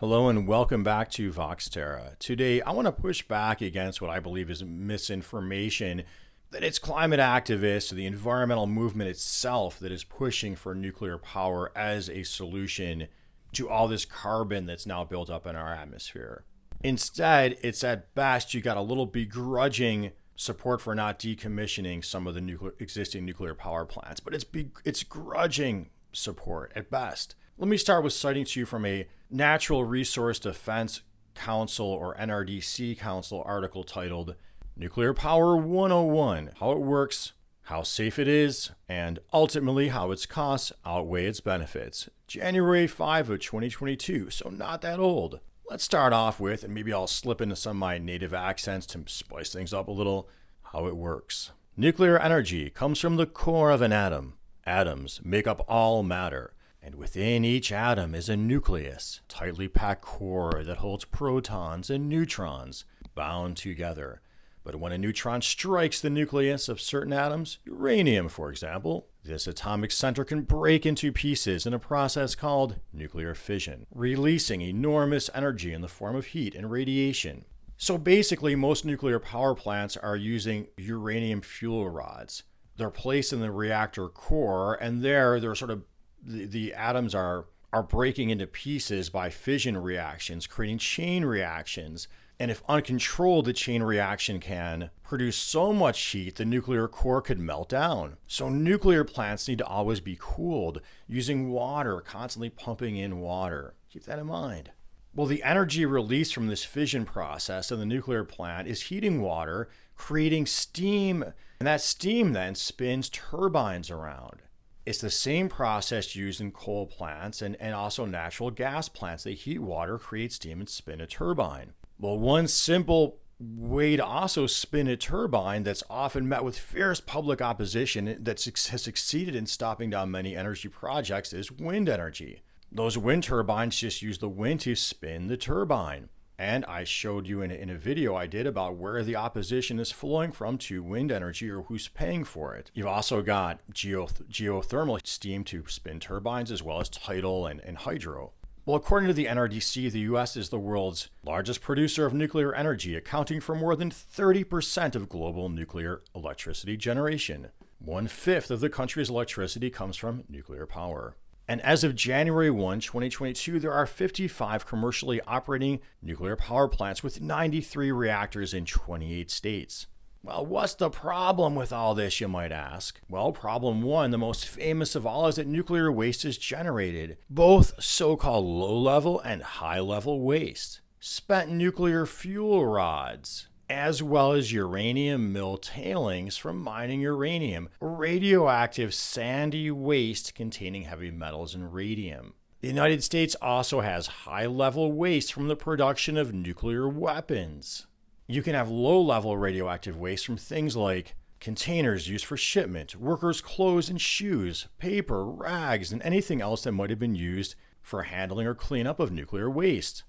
Hello and welcome back to Voxterra. Today, I want to push back against what I believe is misinformation that it's climate activists or the environmental movement itself that is pushing for nuclear power as a solution to all this carbon that's now built up in our atmosphere. Instead, it's at best you got a little begrudging support for not decommissioning some of the existing nuclear power plants, but it's grudging support at best. Let me start with citing to you from a Natural Resource Defense Council or NRDC Council article titled Nuclear Power 101, How It Works, How Safe It Is, and ultimately how its costs outweigh its benefits. January 5 of 2022, so not that old. Let's start off with, and maybe I'll slip into some of my native accents to spice things up a little, how it works. Nuclear energy comes from the core of an atom. Atoms make up all matter. And within each atom is a nucleus, tightly packed core that holds protons and neutrons bound together. But when a neutron strikes the nucleus of certain atoms, uranium for example, this atomic center can break into pieces in a process called nuclear fission, releasing enormous energy in the form of heat and radiation. So basically, most nuclear power plants are using uranium fuel rods. They're placed in the reactor core, and they're sort of the atoms are breaking into pieces by fission reactions, creating chain reactions. And if uncontrolled, the chain reaction can produce so much heat the nuclear core could melt down. So nuclear plants need to always be cooled using water, constantly pumping in water. Keep that in mind. Well, the energy released from this fission process in the nuclear plant is heating water, creating steam, and that steam then spins turbines around. It's the same process used in coal plants and also natural gas plants. They heat water, create steam, and spin a turbine. Well, one simple way to also spin a turbine that's often met with fierce public opposition that has succeeded in stopping down many energy projects is wind energy. Those wind turbines just use the wind to spin the turbine. And I showed you in a video I did about where the opposition is flowing from to wind energy or who's paying for it. You've also got geothermal steam to spin turbines as well as tidal and hydro. Well, according to the NRDC, the U.S. is the world's largest producer of nuclear energy, accounting for more than 30% of global nuclear electricity generation. 1/5 of the country's electricity comes from nuclear power. And as of January 1, 2022, there are 55 commercially operating nuclear power plants with 93 reactors in 28 states. Well, what's the problem with all this, you might ask? Well, problem one, the most famous of all, is that nuclear waste is generated, both so-called low-level and high-level waste. Spent nuclear fuel rods, as well as uranium mill tailings from mining uranium, radioactive sandy waste containing heavy metals and radium. The United States also has high-level waste from the production of nuclear weapons. You can have low-level radioactive waste from things like containers used for shipment, workers' clothes and shoes, paper, rags, and anything else that might have been used for handling or cleanup of nuclear waste.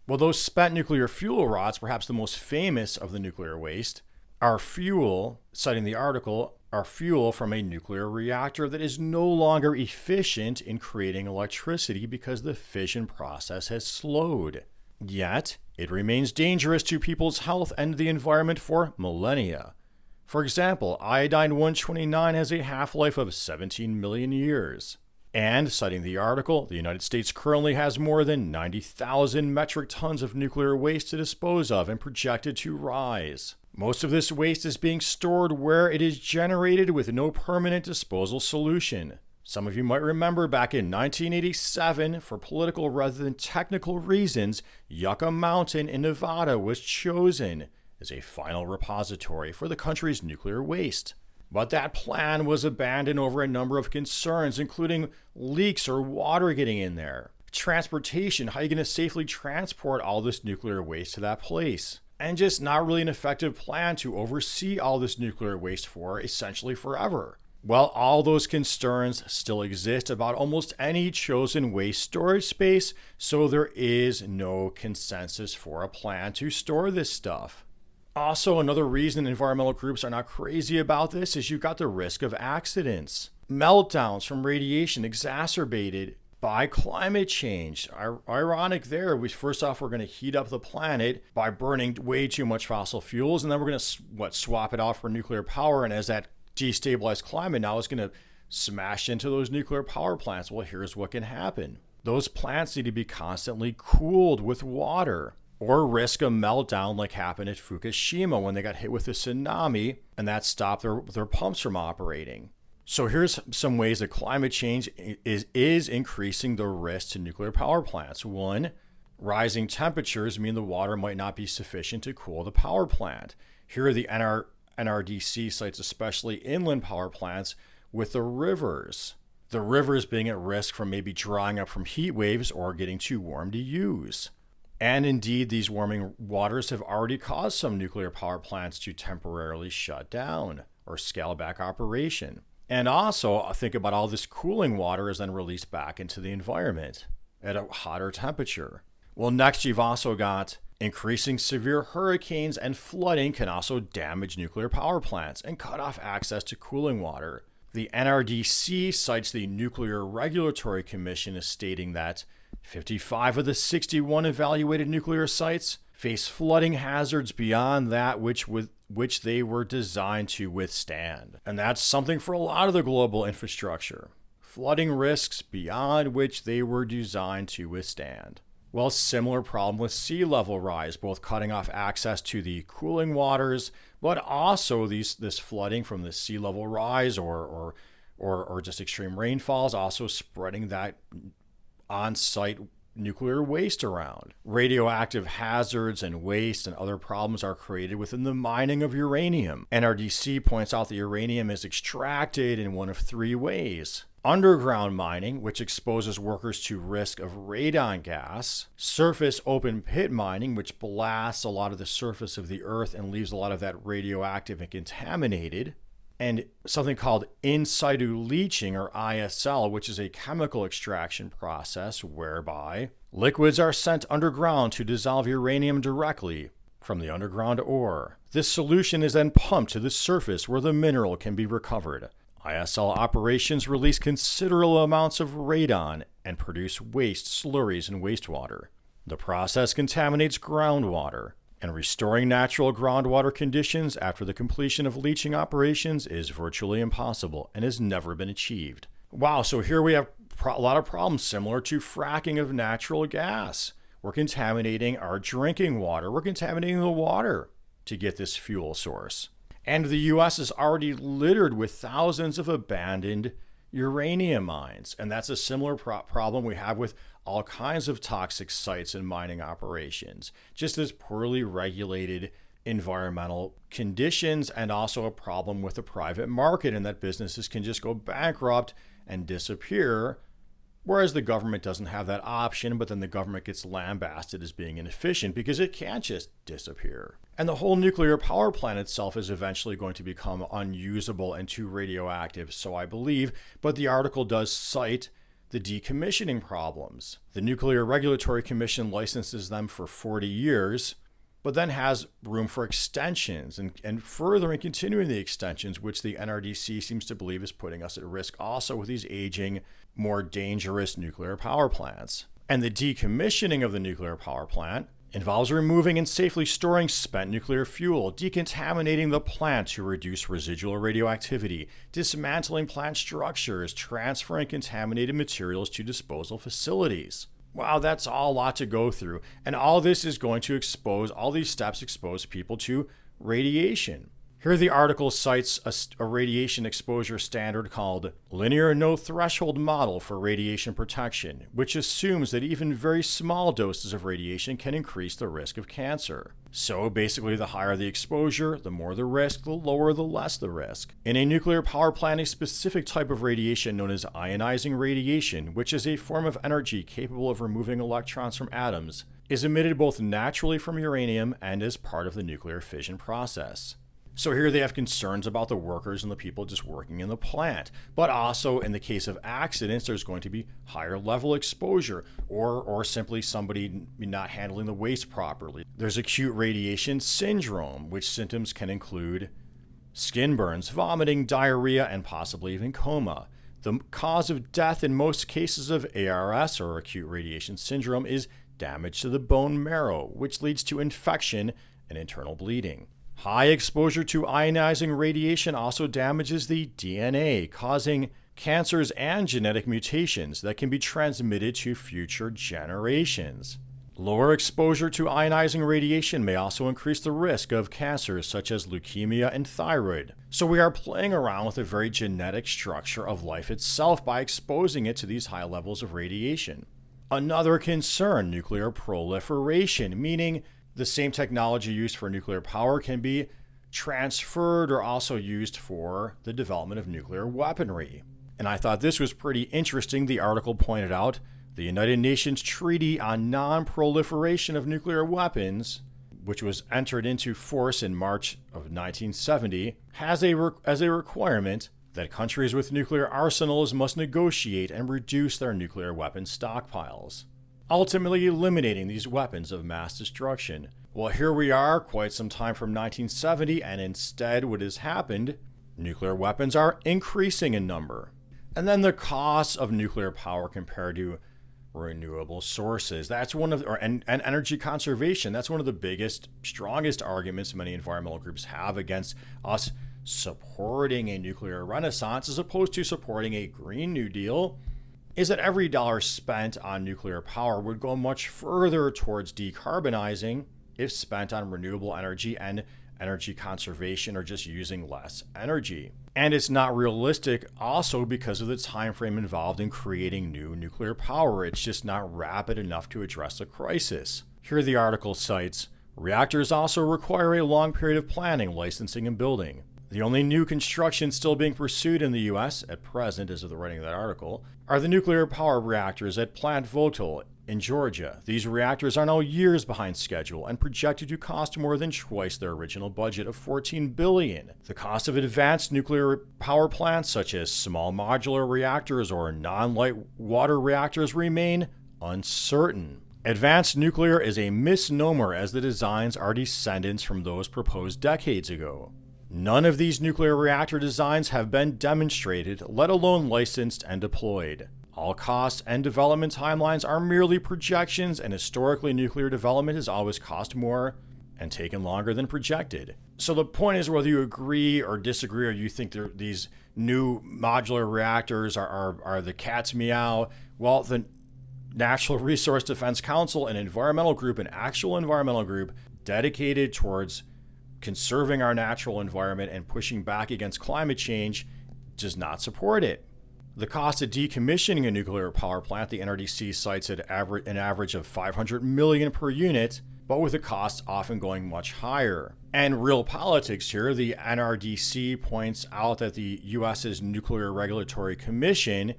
Well, those spent nuclear fuel rods, perhaps the most famous of the nuclear waste, are fuel, citing the article, are fuel from a nuclear reactor that is no longer efficient in creating electricity because the fission process has slowed. Yet, it remains dangerous to people's health and the environment for millennia. For example, iodine-129 has a half-life of 17 million years. And, citing the article, the United States currently has more than 90,000 metric tons of nuclear waste to dispose of and projected to rise. Most of this waste is being stored where it is generated with no permanent disposal solution. Some of you might remember back in 1987, for political rather than technical reasons, Yucca Mountain in Nevada was chosen as a final repository for the country's nuclear waste. But that plan was abandoned over a number of concerns, including leaks or water getting in there. Transportation, how are you going to safely transport all this nuclear waste to that place? And just not really an effective plan to oversee all this nuclear waste for essentially forever. Well, all those concerns still exist about almost any chosen waste storage space, so there is no consensus for a plan to store this stuff. Also, another reason environmental groups are not crazy about this is you've got the risk of accidents. Meltdowns from radiation exacerbated by climate change. Ironic there. First off, we're going to heat up the planet by burning way too much fossil fuels, and then we're going to swap it out for nuclear power. And as that destabilized climate now is going to smash into those nuclear power plants. Well, here's what can happen. Those plants need to be constantly cooled with water, or risk a meltdown like happened at Fukushima when they got hit with a tsunami and that stopped their pumps from operating. So here's some ways that climate change is increasing the risk to nuclear power plants. One, rising temperatures mean the water might not be sufficient to cool the power plant. Here the NRDC cites especially inland power plants with the rivers. The rivers being at risk from maybe drying up from heat waves or getting too warm to use. And indeed, these warming waters have already caused some nuclear power plants to temporarily shut down or scale back operation. And also, think about all this cooling water is then released back into the environment at a hotter temperature. Well, next you've also got increasing severe hurricanes and flooding can also damage nuclear power plants and cut off access to cooling water. The NRDC cites the Nuclear Regulatory Commission as stating that 55 of the 61 evaluated nuclear sites face flooding hazards beyond that which they were designed to withstand. And that's something for a lot of the global infrastructure. Flooding risks beyond which they were designed to withstand. Well, similar problem with sea level rise, both cutting off access to the cooling waters, but also this flooding from the sea level rise or just extreme rainfalls, also spreading that on-site nuclear waste around. Radioactive hazards and waste and other problems are created within the mining of uranium. NRDC points out that uranium is extracted in one of three ways. Underground mining, which exposes workers to risk of radon gas. Surface open pit mining, which blasts a lot of the surface of the earth and leaves a lot of that radioactive and contaminated. And something called in situ leaching, or ISL, which is a chemical extraction process whereby liquids are sent underground to dissolve uranium directly from the underground ore. This solution is then pumped to the surface where the mineral can be recovered. ISL operations release considerable amounts of radon and produce waste slurries and wastewater. The process contaminates groundwater, and restoring natural groundwater conditions after the completion of leaching operations is virtually impossible and has never been achieved. Wow, so here we have a lot of problems similar to fracking of natural gas. We're contaminating our drinking water. We're contaminating the water to get this fuel source. And the U.S. is already littered with thousands of abandoned uranium mines. And that's a similar problem we have with all kinds of toxic sites and mining operations. Just as poorly regulated environmental conditions, and also a problem with the private market, and that businesses can just go bankrupt and disappear, whereas the government doesn't have that option, but then the government gets lambasted as being inefficient because it can't just disappear. And the whole nuclear power plant itself is eventually going to become unusable and too radioactive, so I believe, but the article does cite the decommissioning problems. The Nuclear Regulatory Commission licenses them for 40 years, but then has room for extensions and further and continuing the extensions, which the NRDC seems to believe is putting us at risk also with these aging, more dangerous nuclear power plants. And the decommissioning of the nuclear power plant involves removing and safely storing spent nuclear fuel, decontaminating the plant to reduce residual radioactivity, dismantling plant structures, transferring contaminated materials to disposal facilities. Wow, that's all a lot to go through. And all this is going to all these steps expose people to radiation. Here the article cites a radiation exposure standard called Linear No Threshold Model for Radiation Protection, which assumes that even very small doses of radiation can increase the risk of cancer. So basically, the higher the exposure, the more the risk, the lower the less the risk. In a nuclear power plant, a specific type of radiation known as ionizing radiation, which is a form of energy capable of removing electrons from atoms, is emitted both naturally from uranium and as part of the nuclear fission process. So here they have concerns about the workers and the people just working in the plant. But also in the case of accidents, there's going to be higher level exposure or simply somebody not handling the waste properly. There's acute radiation syndrome, which symptoms can include skin burns, vomiting, diarrhea, and possibly even coma. The cause of death in most cases of ARS, or acute radiation syndrome, is damage to the bone marrow, which leads to infection and internal bleeding. High exposure to ionizing radiation also damages the DNA, causing cancers and genetic mutations that can be transmitted to future generations. Lower exposure to ionizing radiation may also increase the risk of cancers such as leukemia and thyroid. So we are playing around with the very genetic structure of life itself by exposing it to these high levels of radiation. Another concern, nuclear proliferation, meaning the same technology used for nuclear power can be transferred or also used for the development of nuclear weaponry. And I thought this was pretty interesting. The article pointed out the United Nations Treaty on Non-Proliferation of Nuclear Weapons, which was entered into force in March of 1970, has as a requirement that countries with nuclear arsenals must negotiate and reduce their nuclear weapon stockpiles, ultimately eliminating these weapons of mass destruction. Well, here we are, quite some time from 1970, and instead what has happened, nuclear weapons are increasing in number. And then the costs of nuclear power compared to renewable sources. That's one of, and energy conservation. That's one of the biggest, strongest arguments many environmental groups have against us supporting a nuclear renaissance as opposed to supporting a Green New Deal, is that every dollar spent on nuclear power would go much further towards decarbonizing if spent on renewable energy and energy conservation or just using less energy. And it's not realistic also because of the time frame involved in creating new nuclear power. It's just not rapid enough to address the crisis. Here the article cites, reactors also require a long period of planning, licensing, and building. The only new construction still being pursued in the U.S. at present, as of the writing of that article, are the nuclear power reactors at Plant Vogtle in Georgia. These reactors are now years behind schedule and projected to cost more than twice their original budget of $14 billion. The cost of advanced nuclear power plants, such as small modular reactors or non-light water reactors, remain uncertain. Advanced nuclear is a misnomer as the designs are descendants from those proposed decades ago. None of these nuclear reactor designs have been demonstrated, let alone licensed and deployed. All costs and development timelines are merely projections, and historically nuclear development has always cost more and taken longer than projected. So the point is, whether you agree or disagree, or you think these new modular reactors are the cat's meow, well, the Natural Resource Defense Council, an environmental group, an actual environmental group dedicated towards conserving our natural environment and pushing back against climate change, does not support it. The cost of decommissioning a nuclear power plant, the NRDC cites an average of $500 million per unit, but with the costs often going much higher. And real politics here, the NRDC points out that the U.S.'s Nuclear Regulatory Commission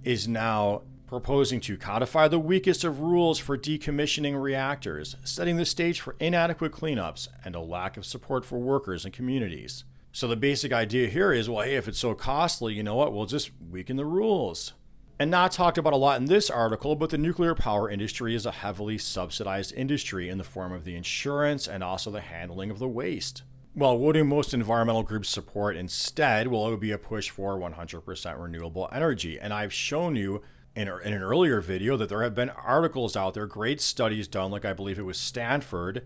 is now proposing to codify the weakest of rules for decommissioning reactors, setting the stage for inadequate cleanups and a lack of support for workers and communities. So the basic idea here is, well, hey, if it's so costly, you know what, we'll just weaken the rules. And not talked about a lot in this article, but the nuclear power industry is a heavily subsidized industry in the form of the insurance and also the handling of the waste. Well, what do most environmental groups support instead? Well, it would be a push for 100% renewable energy. And I've shown you in an earlier video that there have been articles out there, great studies done, like I believe it was Stanford,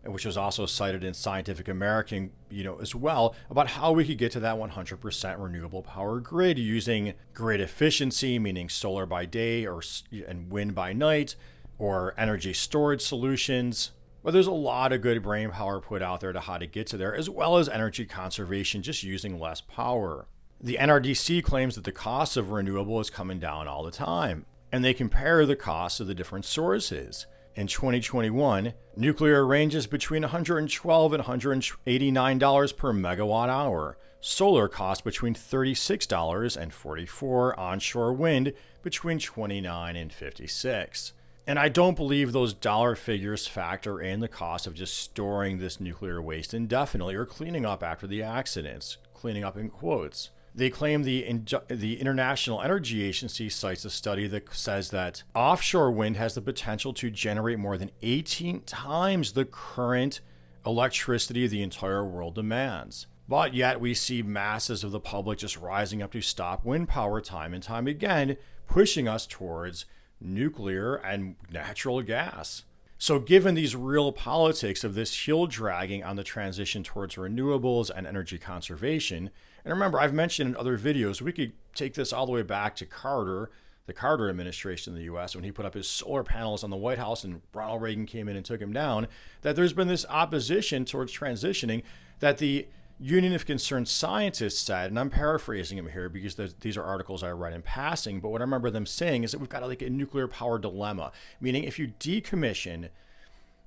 which was also cited in Scientific American, as well, about how we could get to that 100% renewable power grid using grid efficiency, meaning solar by day and wind by night, or energy storage solutions. But there's a lot of good brain power put out there to how to get to there, as well as energy conservation, just using less power. The NRDC claims that the cost of renewable is coming down all the time, and they compare the costs of the different sources. In 2021, nuclear ranges between $112 and $189 per megawatt hour. Solar costs between $36 and $44. Onshore wind between $29 and $56. And I don't believe those dollar figures factor in the cost of just storing this nuclear waste indefinitely or cleaning up after the accidents, cleaning up in quotes. They claim the International Energy Agency cites a study that says that offshore wind has the potential to generate more than 18 times the current electricity the entire world demands. But yet we see masses of the public just rising up to stop wind power time and time again, pushing us towards nuclear and natural gas. So given these real politics of this heel dragging on the transition towards renewables and energy conservation, and remember, I've mentioned in other videos, we could take this all the way back to Carter, the Carter administration in the US, when he put up his solar panels on the White House and Ronald Reagan came in and took him down, that there's been this opposition towards transitioning that the Union of Concerned Scientists said, and I'm paraphrasing him here because these are articles I read in passing, but what I remember them saying is that we've got like a nuclear power dilemma, meaning if you decommission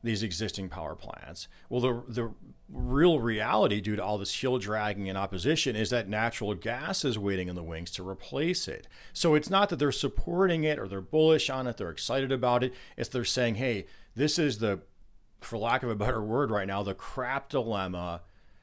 these existing power plants, well, the real reality due to all this heel dragging and opposition is that natural gas is waiting in the wings to replace it. So it's not that they're supporting it or they're bullish on it, they're excited about it. It's they're saying, hey, this is the, for lack of a better word right now, the crap dilemma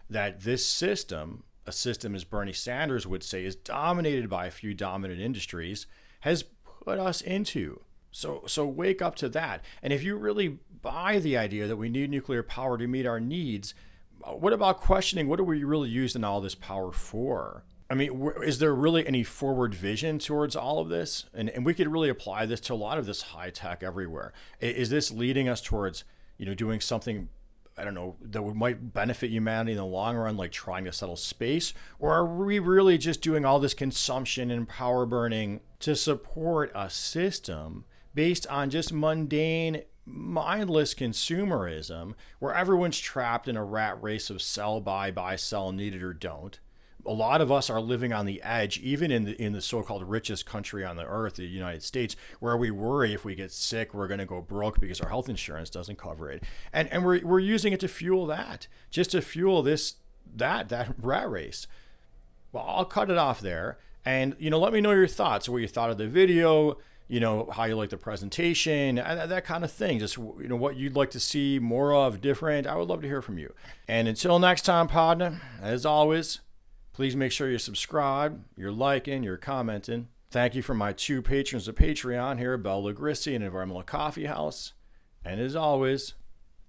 that this system, a system as Bernie Sanders would say is dominated by a few dominant industries, has put us into. So wake up to that. And if you really buy the idea that we need nuclear power to meet our needs, what about questioning what are we really using all this power for? I mean, is there really any forward vision towards all of this? And we could really apply this to a lot of this high tech everywhere. Is this leading us towards, doing something, I don't know, that might benefit humanity in the long run, like trying to settle space? Or are we really just doing all this consumption and power burning to support a system based on just mundane, mindless consumerism where everyone's trapped in a rat race of sell, buy, sell, need it or don't? A lot of us are living on the edge, even in the so-called richest country on the earth, the United States, where we worry if we get sick, we're going to go broke because our health insurance doesn't cover it. And we're using it to fuel that, just to fuel that rat race. Well, I'll cut it off there. And, let me know your thoughts, what you thought of the video, how you like the presentation, that kind of thing. Just, what you'd like to see more of, different. I would love to hear from you. And until next time, partner, as always, please make sure you subscribe, you're liking, you're commenting. Thank you for my 2 patrons of Patreon here, Belle Lagrissi and Environmental Coffee House. And as always,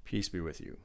peace be with you.